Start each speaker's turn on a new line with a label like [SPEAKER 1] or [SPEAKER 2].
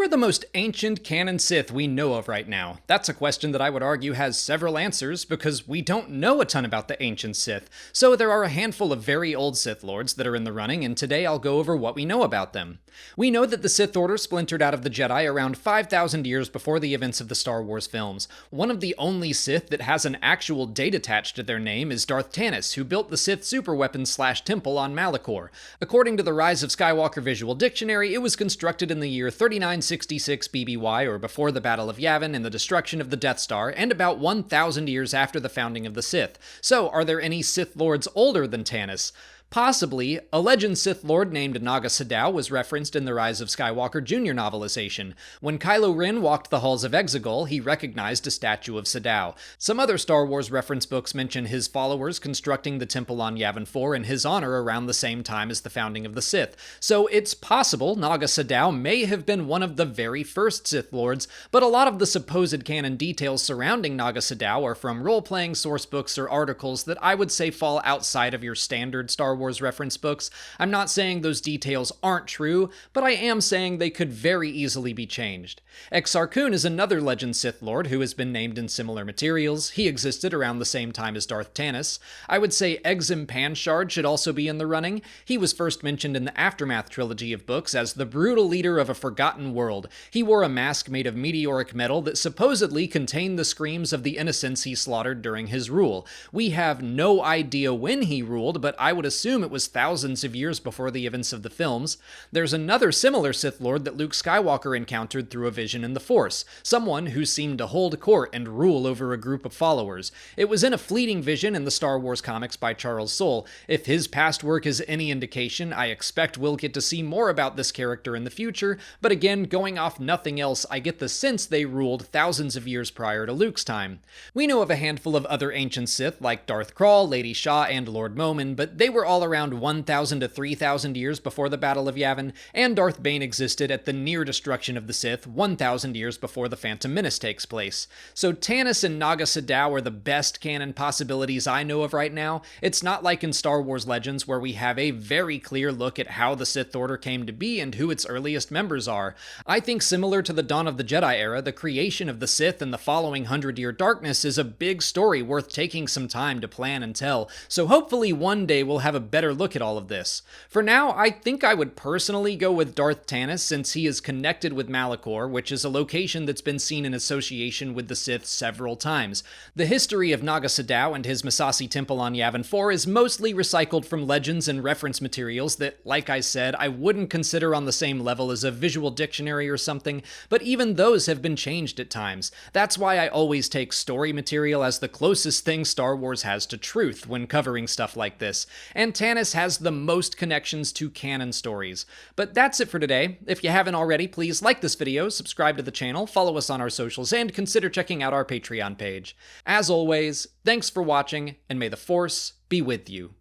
[SPEAKER 1] are the most ancient canon Sith we know of right now? That's a question that I would argue has several answers, because we don't know a ton about the ancient Sith. So there are a handful of very old Sith Lords that are in the running, and today I'll go over what we know about them. We know that the Sith Order splintered out of the Jedi around 5,000 years before the events of the Star Wars films. One of the only Sith that has an actual date attached to their name is Darth Tanis, who built the Sith superweapon/temple on Malachor. According to the Rise of Skywalker Visual Dictionary, it was constructed in the year 3966 BBY, or before the Battle of Yavin and the destruction of the Death Star, and about 1,000 years after the founding of the Sith. So, are there any Sith Lords older than Tanis? Possibly. A legend Sith Lord named Naga Sadow was referenced in the Rise of Skywalker Jr. novelization. When Kylo Ren walked the halls of Exegol, he recognized a statue of Sadow. Some other Star Wars reference books mention his followers constructing the temple on Yavin 4 in his honor around the same time as the founding of the Sith. So it's possible Naga Sadow may have been one of the very first Sith Lords, but a lot of the supposed canon details surrounding Naga Sadow are from role-playing source books or articles that I would say fall outside of your standard Star Wars reference books. I'm not saying those details aren't true, but I am saying they could very easily be changed. Exar Kun is another legend Sith Lord who has been named in similar materials. He existed around the same time as Darth Tanis. I would say Exim Panshard should also be in the running. He was first mentioned in the Aftermath trilogy of books as the brutal leader of a forgotten world. He wore a mask made of meteoric metal that supposedly contained the screams of the innocents he slaughtered during his rule. We have no idea when he ruled, but I would assume it was thousands of years before the events of the films. There's another similar Sith Lord that Luke Skywalker encountered through a vision in the Force, someone who seemed to hold court and rule over a group of followers. It was in a fleeting vision in the Star Wars comics by Charles Soule. If his past work is any indication, I expect we'll get to see more about this character in the future, but again, going off nothing else, I get the sense they ruled thousands of years prior to Luke's time. We know of a handful of other ancient Sith like Darth Krall, Lady Shaw, and Lord Momin, but they were all around 1,000 to 3,000 years before the Battle of Yavin, and Darth Bane existed at the near destruction of the Sith 1,000 years before the Phantom Menace takes place. So Tanis and Naga Sadow are the best canon possibilities I know of right now. It's not like in Star Wars Legends where we have a very clear look at how the Sith Order came to be and who its earliest members are. I think similar to the Dawn of the Jedi era, the creation of the Sith and the following 100-year darkness is a big story worth taking some time to plan and tell, so hopefully one day we'll have a better look at all of this. For now, I think I would personally go with Darth Tanis since he is connected with Malachor, which is a location that's been seen in association with the Sith several times. The history of Naga Sadow and his Masasi temple on Yavin 4 is mostly recycled from legends and reference materials that, like I said, I wouldn't consider on the same level as a visual dictionary or something, but even those have been changed at times. That's why I always take story material as the closest thing Star Wars has to truth when covering stuff like this, and Tanis has the most connections to canon stories. But that's it for today. If you haven't already, please like this video, subscribe to the channel, follow us on our socials, and consider checking out our Patreon page. As always, thanks for watching, and may the Force be with you.